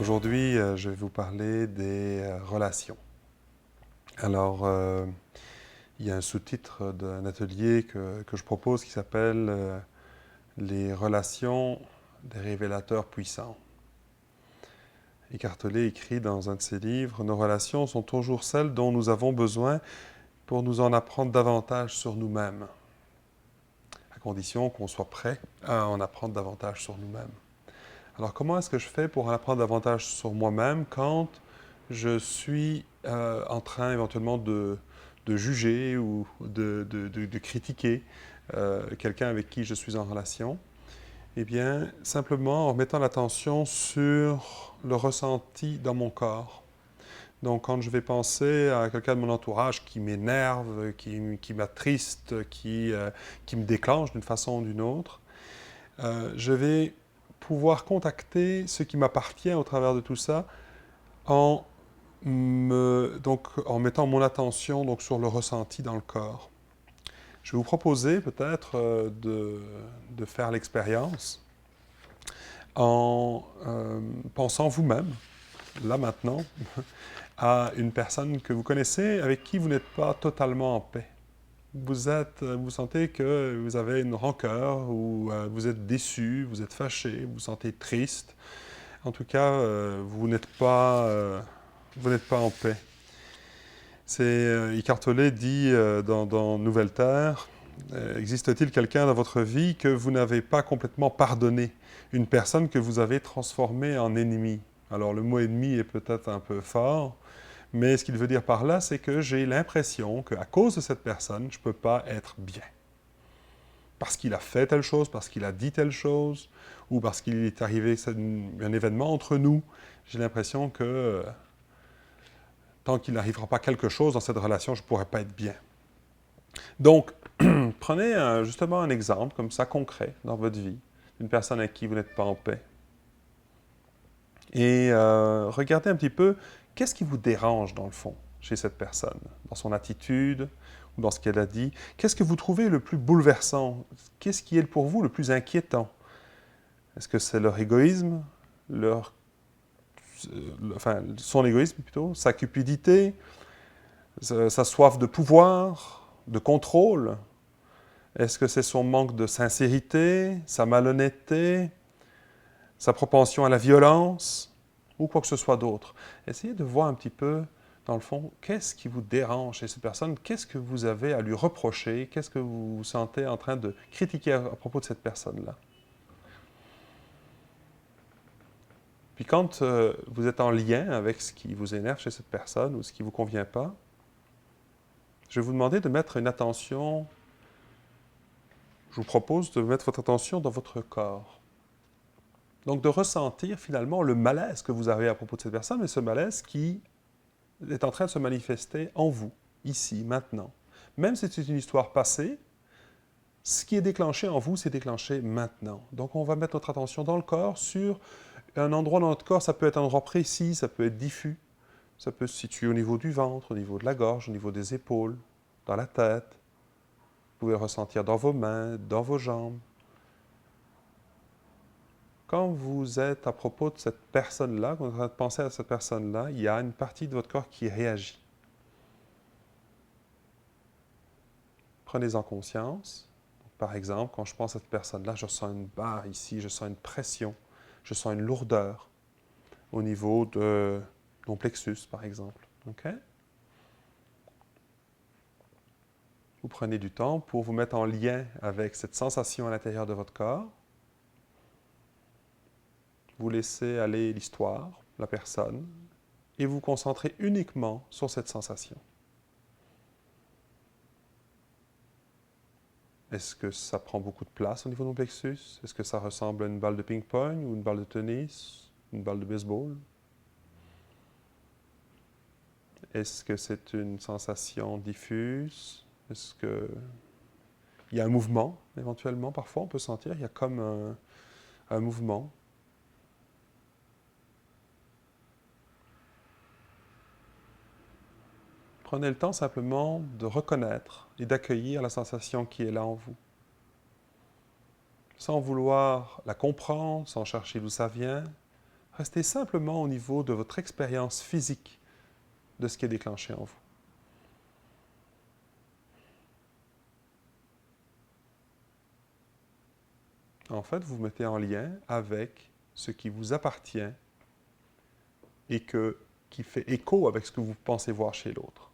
Aujourd'hui, je vais vous parler des relations. Alors, il y a un sous-titre d'un atelier que je propose qui s'appelle Les relations des révélateurs puissants. Eckhart Tolle écrit dans un de ses livres, nos relations sont toujours celles dont nous avons besoin pour nous en apprendre davantage sur nous-mêmes, à condition qu'on soit prêt à en apprendre davantage sur nous-mêmes. Alors, comment est-ce que je fais pour en apprendre davantage sur moi-même quand je suis en train éventuellement de juger ou de critiquer quelqu'un avec qui je suis en relation? Eh bien, simplement en mettant l'attention sur le ressenti dans mon corps. Donc, quand je vais penser à quelqu'un de mon entourage qui m'énerve, qui m'attriste, qui me déclenche d'une façon ou d'une autre, je vais pouvoir contacter ce qui m'appartient au travers de tout ça en, en mettant mon attention sur le ressenti dans le corps. Je vais vous proposer peut-être de faire l'expérience en pensant vous-même, là maintenant, à une personne que vous connaissez avec qui vous n'êtes pas totalement en paix. Vous sentez que vous avez une rancœur ou vous êtes déçu, vous êtes fâché, vous vous sentez triste. En tout cas, vous n'êtes pas en paix. Eckhart Tolle dit dans Nouvelle Terre, existe-t-il quelqu'un dans votre vie que vous n'avez pas complètement pardonné, une personne que vous avez transformée en ennemi? Alors le mot ennemi est peut-être un peu fort, mais ce qu'il veut dire par là, c'est que j'ai l'impression qu'à cause de cette personne, je ne peux pas être bien. Parce qu'il a fait telle chose, parce qu'il a dit telle chose, ou parce qu'il est arrivé un événement entre nous, j'ai l'impression que tant qu'il n'arrivera pas quelque chose dans cette relation, je ne pourrai pas être bien. Donc, prenez justement un exemple comme ça, concret, dans votre vie, d'une personne avec qui vous n'êtes pas en paix. Et regardez un petit peu, qu'est-ce qui vous dérange dans le fond chez cette personne, dans son attitude ou dans ce qu'elle a dit? Qu'est-ce que vous trouvez le plus bouleversant? Qu'est-ce qui est pour vous le plus inquiétant? Est-ce que c'est leur égoïsme, son égoïsme plutôt, sa cupidité, sa soif de pouvoir, de contrôle? Est-ce que c'est son manque de sincérité, sa malhonnêteté, sa propension à la violence ou quoi que ce soit d'autre? Essayez de voir un petit peu, dans le fond, qu'est-ce qui vous dérange chez cette personne? Qu'est-ce que vous avez à lui reprocher? Qu'est-ce que vous vous sentez en train de critiquer à propos de cette personne-là? Puis quand vous êtes en lien avec ce qui vous énerve chez cette personne ou ce qui ne vous convient pas, je vais vous demander de mettre une attention, je vous propose de mettre votre attention dans votre corps. Donc de ressentir finalement le malaise que vous avez à propos de cette personne, mais ce malaise qui est en train de se manifester en vous, ici, maintenant. Même si c'est une histoire passée, ce qui est déclenché en vous, c'est déclenché maintenant. Donc on va mettre notre attention dans le corps sur un endroit dans notre corps, ça peut être un endroit précis, ça peut être diffus, ça peut se situer au niveau du ventre, au niveau de la gorge, au niveau des épaules, dans la tête. Vous pouvez le ressentir dans vos mains, dans vos jambes. Quand vous êtes à propos de cette personne-là, quand vous êtes en train de penser à cette personne-là, il y a une partie de votre corps qui réagit. Prenez-en conscience. Par exemple, quand je pense à cette personne-là, je sens une barre ici, je sens une pression, je sens une lourdeur au niveau de mon plexus, par exemple. Okay? Vous prenez du temps pour vous mettre en lien avec cette sensation à l'intérieur de votre corps. Vous laissez aller l'histoire, la personne, et vous vous concentrez uniquement sur cette sensation. Est-ce que ça prend beaucoup de place au niveau de mon plexus? Est-ce que ça ressemble à une balle de ping-pong ou une balle de tennis, une balle de baseball? Est-ce que c'est une sensation diffuse? Est-ce qu'il y a un mouvement, éventuellement? Parfois, on peut sentir, il y a comme un mouvement. Prenez le temps simplement de reconnaître et d'accueillir la sensation qui est là en vous. Sans vouloir la comprendre, sans chercher d'où ça vient, Restez simplement au niveau de votre expérience physique de ce qui est déclenché en vous. En fait, vous vous mettez en lien avec ce qui vous appartient et qui fait écho avec ce que vous pensez voir chez l'autre.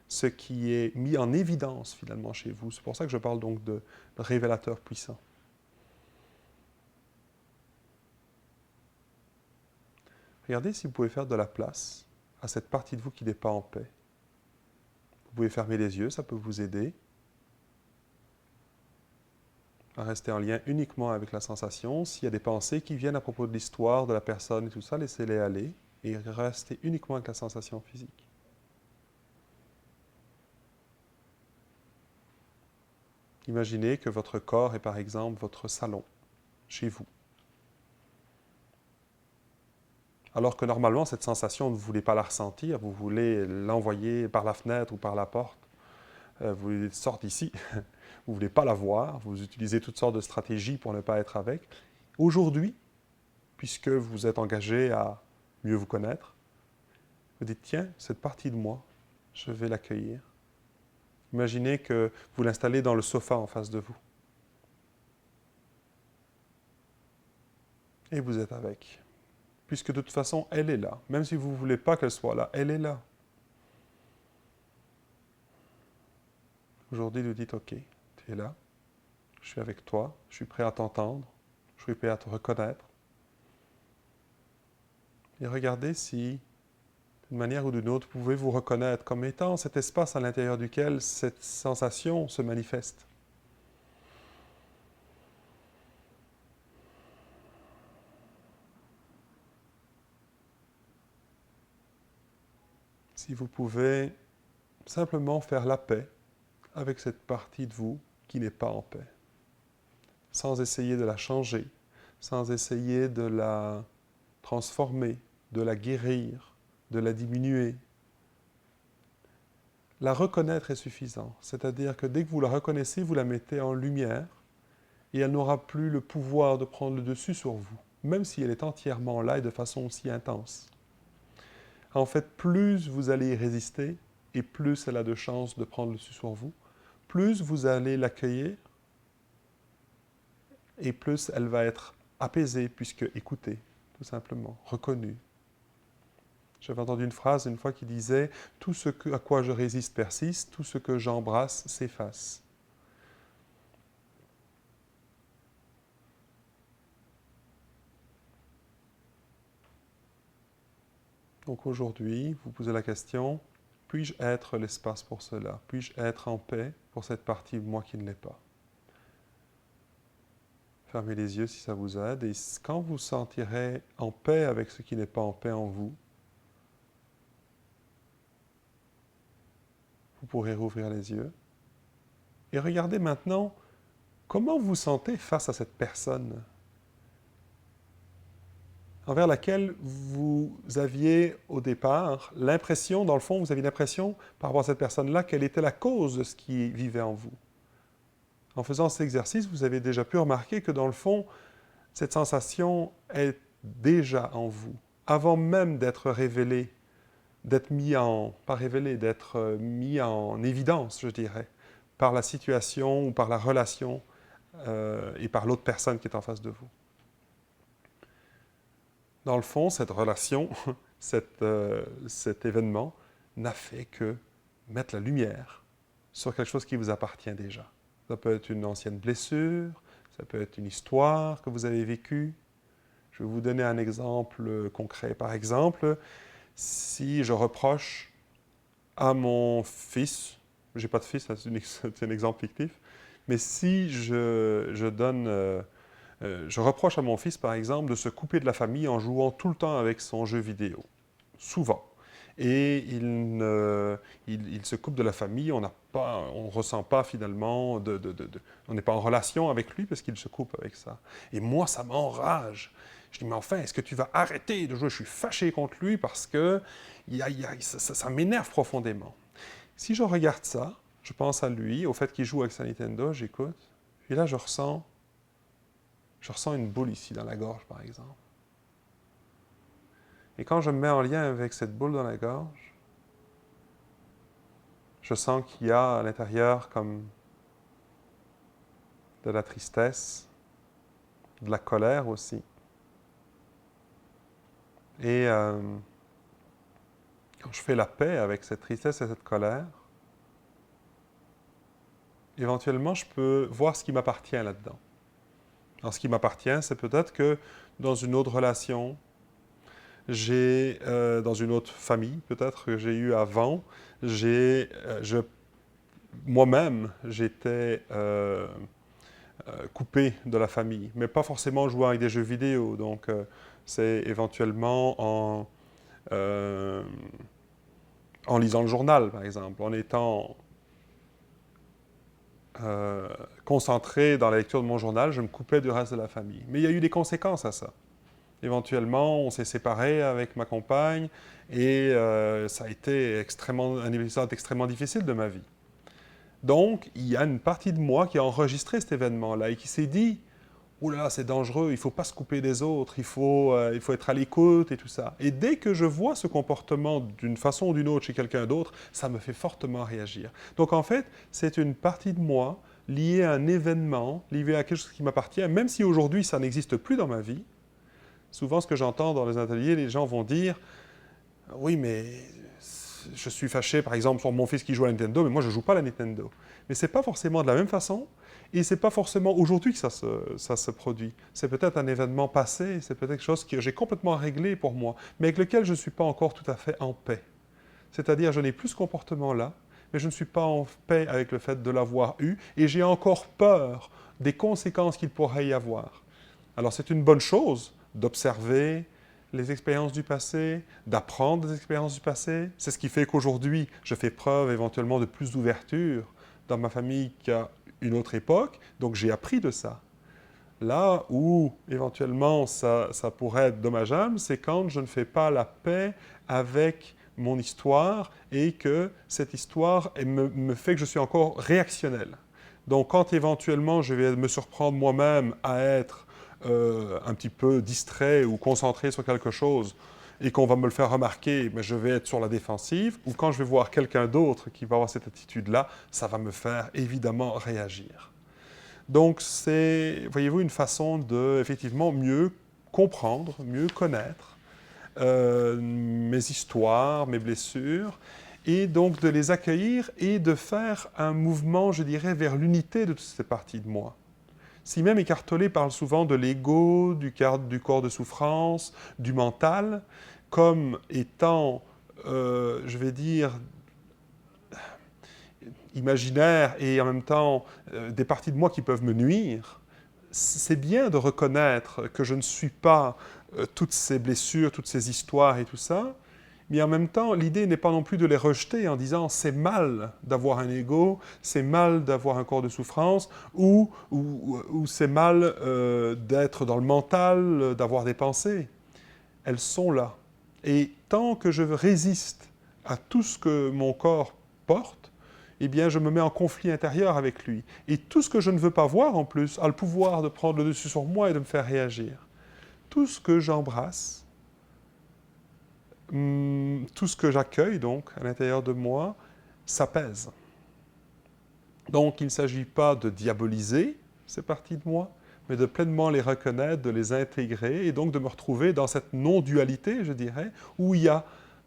Ce qui est mis en évidence finalement chez vous. C'est pour ça que je parle donc de révélateur puissant. Regardez si vous pouvez faire de la place à cette partie de vous qui n'est pas en paix. Vous pouvez fermer les yeux, ça peut vous aider à rester en lien uniquement avec la sensation. S'il y a des pensées qui viennent à propos de l'histoire, de la personne et tout ça, laissez-les aller et restez uniquement avec la sensation physique. Imaginez que votre corps est par exemple votre salon, chez vous. Alors que normalement, cette sensation, vous ne voulez pas la ressentir, vous voulez l'envoyer par la fenêtre ou par la porte. Vous voulez sortir d'ici, vous ne voulez pas la voir, vous utilisez toutes sortes de stratégies pour ne pas être avec. Aujourd'hui, puisque vous êtes engagé à mieux vous connaître, vous dites, tiens, cette partie de moi, je vais l'accueillir. Imaginez que vous l'installez dans le sofa en face de vous. Et vous êtes avec. Puisque de toute façon, elle est là. Même si vous ne voulez pas qu'elle soit là, elle est là. Aujourd'hui, vous dites, ok, tu es là, je suis avec toi, je suis prêt à t'entendre, je suis prêt à te reconnaître. Et regardez si, d'une manière ou d'une autre, vous pouvez vous reconnaître comme étant cet espace à l'intérieur duquel cette sensation se manifeste. Si vous pouvez simplement faire la paix avec cette partie de vous qui n'est pas en paix, sans essayer de la changer, sans essayer de la transformer, de la guérir, de la diminuer. La reconnaître est suffisant, c'est-à-dire que dès que vous la reconnaissez, vous la mettez en lumière et elle n'aura plus le pouvoir de prendre le dessus sur vous, même si elle est entièrement là et de façon aussi intense. En fait, plus vous allez y résister et plus elle a de chances de prendre le dessus sur vous, plus vous allez l'accueillir et plus elle va être apaisée puisque écoutée, tout simplement, reconnue. J'avais entendu une phrase une fois qui disait « Tout ce à quoi je résiste persiste, tout ce que j'embrasse s'efface ». Donc aujourd'hui, vous posez la question « Puis-je être l'espace pour cela? Puis-je être en paix pour cette partie de moi qui ne l'est pas ?» Fermez les yeux si ça vous aide et quand vous sentirez en paix avec ce qui n'est pas en paix en vous, vous pourrez rouvrir les yeux. Et regardez maintenant comment vous vous sentez face à cette personne envers laquelle vous aviez au départ l'impression, dans le fond, vous aviez l'impression par rapport à cette personne-là, qu'elle était la cause de ce qui vivait en vous. En faisant cet exercice, vous avez déjà pu remarquer que dans le fond, cette sensation est déjà en vous, avant même d'être révélée, d'être mis en, pas révélé, d'être mis en évidence, je dirais, par la situation ou par la relation et par l'autre personne qui est en face de vous. Dans le fond, cette relation, cet événement, n'a fait que mettre la lumière sur quelque chose qui vous appartient déjà. Ça peut être une ancienne blessure, ça peut être une histoire que vous avez vécue. Je vais vous donner un exemple concret. Par exemple, si je reproche à mon fils, j'ai pas de fils, c'est un exemple fictif, mais si je reproche à mon fils, par exemple, de se couper de la famille en jouant tout le temps avec son jeu vidéo, souvent. Et il se coupe de la famille, on ne ressent pas finalement, on n'est pas en relation avec lui parce qu'il se coupe avec ça. Et moi, ça m'enrage. Je dis, mais enfin, est-ce que tu vas arrêter de jouer? Je suis fâché contre lui parce que ça m'énerve profondément. Si je regarde ça, je pense à lui, au fait qu'il joue avec sa Nintendo, j'écoute, et là, je ressens une boule ici dans la gorge, par exemple. Et quand je me mets en lien avec cette boule dans la gorge, je sens qu'il y a à l'intérieur comme de la tristesse, de la colère aussi. Et quand je fais la paix avec cette tristesse et cette colère, éventuellement, je peux voir ce qui m'appartient là-dedans. Alors, ce qui m'appartient, c'est peut-être que dans une autre relation, dans une autre famille, peut-être que j'ai eu avant, moi-même, j'étais coupé de la famille, mais pas forcément jouant avec des jeux vidéo. Donc, c'est éventuellement euh, en lisant le journal, par exemple, en étant concentré dans la lecture de mon journal, je me coupais du reste de la famille. Mais il y a eu des conséquences à ça. Éventuellement, on s'est séparés avec ma compagne et ça a été un épisode extrêmement difficile de ma vie. Donc, il y a une partie de moi qui a enregistré cet événement-là et qui s'est dit « Oh là là, c'est dangereux, il ne faut pas se couper des autres, il faut être à l'écoute et tout ça. » Et dès que je vois ce comportement d'une façon ou d'une autre chez quelqu'un d'autre, ça me fait fortement réagir. Donc, en fait, c'est une partie de moi liée à un événement, liée à quelque chose qui m'appartient, même si aujourd'hui, ça n'existe plus dans ma vie. Souvent, ce que j'entends dans les ateliers, les gens vont dire « Oui, mais je suis fâché, par exemple, sur mon fils qui joue à la Nintendo, mais moi, je ne joue pas à la Nintendo. » Mais ce n'est pas forcément de la même façon, et ce n'est pas forcément aujourd'hui que ça se produit. C'est peut-être un événement passé, c'est peut-être quelque chose que j'ai complètement réglé pour moi, mais avec lequel je ne suis pas encore tout à fait en paix. C'est-à-dire, je n'ai plus ce comportement-là, mais je ne suis pas en paix avec le fait de l'avoir eu, et j'ai encore peur des conséquences qu'il pourrait y avoir. Alors, c'est une bonne chose d'observer les expériences du passé, d'apprendre des expériences du passé. C'est ce qui fait qu'aujourd'hui, je fais preuve éventuellement de plus d'ouverture dans ma famille qu'à une autre époque. Donc, j'ai appris de ça. Là où, éventuellement, ça pourrait être dommageable, c'est quand je ne fais pas la paix avec mon histoire et que cette histoire me fait que je suis encore réactionnel. Donc, quand éventuellement je vais me surprendre moi-même à être un petit peu distrait ou concentré sur quelque chose et qu'on va me le faire remarquer, mais je vais être sur la défensive, ou quand je vais voir quelqu'un d'autre qui va avoir cette attitude-là, ça va me faire évidemment réagir. Donc c'est, voyez-vous, une façon de, effectivement, mieux comprendre, mieux connaître mes histoires, mes blessures, et donc de les accueillir et de faire un mouvement, je dirais, vers l'unité de toutes ces parties de moi. Si même Eckhart Tolle parle souvent de l'ego, du corps de souffrance, du mental, comme étant, je vais dire, imaginaire et en même temps des parties de moi qui peuvent me nuire, c'est bien de reconnaître que je ne suis pas toutes ces blessures, toutes ces histoires et tout ça, mais en même temps, l'idée n'est pas non plus de les rejeter en disant c'est mal d'avoir un ego, c'est mal d'avoir un corps de souffrance, ou c'est mal d'être dans le mental, d'avoir des pensées. Elles sont là. Et tant que je résiste à tout ce que mon corps porte, eh bien, je me mets en conflit intérieur avec lui. Et tout ce que je ne veux pas voir, en plus, a le pouvoir de prendre le dessus sur moi et de me faire réagir. Tout ce que j'embrasse, tout ce que j'accueille, donc, à l'intérieur de moi, s'apaise. Donc, il ne s'agit pas de diaboliser ces parties de moi, mais de pleinement les reconnaître, de les intégrer, et donc de me retrouver dans cette non-dualité, je dirais, où il n'y a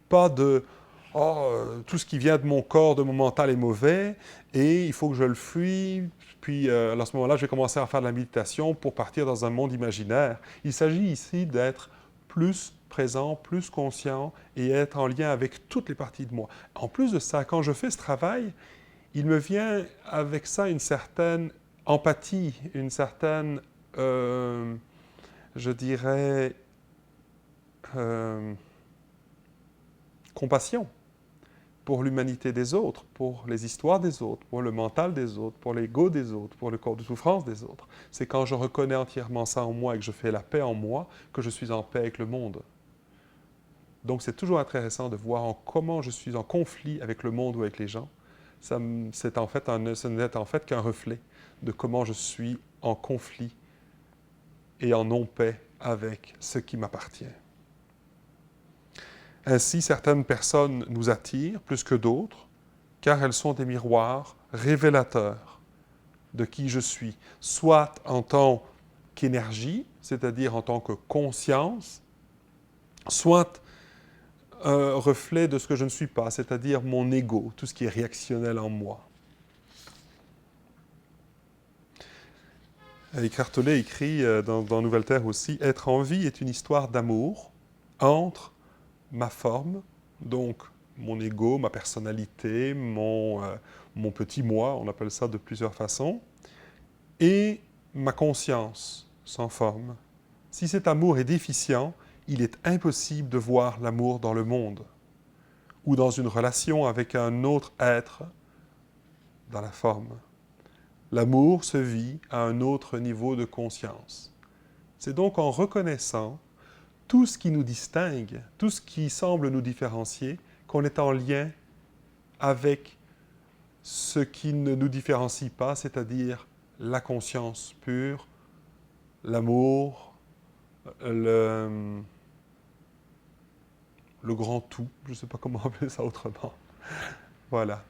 pas de « Oh, tout ce qui vient de mon corps, de mon mental est mauvais, et il faut que je le fuis. » Puis, à ce moment-là, je vais commencer à faire de la méditation pour partir dans un monde imaginaire. Il s'agit ici d'être plus présent, plus conscient, et être en lien avec toutes les parties de moi. En plus de ça, quand je fais ce travail, il me vient avec ça une certaine empathie, une certaine, je dirais, compassion pour l'humanité des autres, pour les histoires des autres, pour le mental des autres, pour l'ego des autres, pour le corps de souffrance des autres. C'est quand je reconnais entièrement ça en moi et que je fais la paix en moi que je suis en paix avec le monde. Donc c'est toujours intéressant de voir comment je suis en conflit avec le monde ou avec les gens. Ce n'est en fait qu'un reflet de comment je suis en conflit et en non-paix avec ce qui m'appartient. Ainsi, certaines personnes nous attirent plus que d'autres, car elles sont des miroirs révélateurs de qui je suis, soit en tant qu'énergie, c'est-à-dire en tant que conscience, soit un reflet de ce que je ne suis pas, c'est-à-dire mon ego, tout ce qui est réactionnel en moi. Eckhart Tolle écrit dans Nouvelle Terre aussi, « Être en vie est une histoire d'amour entre ma forme, donc mon ego, ma personnalité, mon petit moi, on appelle ça de plusieurs façons, et ma conscience sans forme. Si cet amour est déficient, il est impossible de voir l'amour dans le monde ou dans une relation avec un autre être dans la forme. L'amour se vit à un autre niveau de conscience. C'est donc en reconnaissant tout ce qui nous distingue, tout ce qui semble nous différencier, qu'on est en lien avec ce qui ne nous différencie pas, c'est-à-dire la conscience pure, l'amour, le grand tout. Je ne sais pas comment appeler ça autrement. Voilà.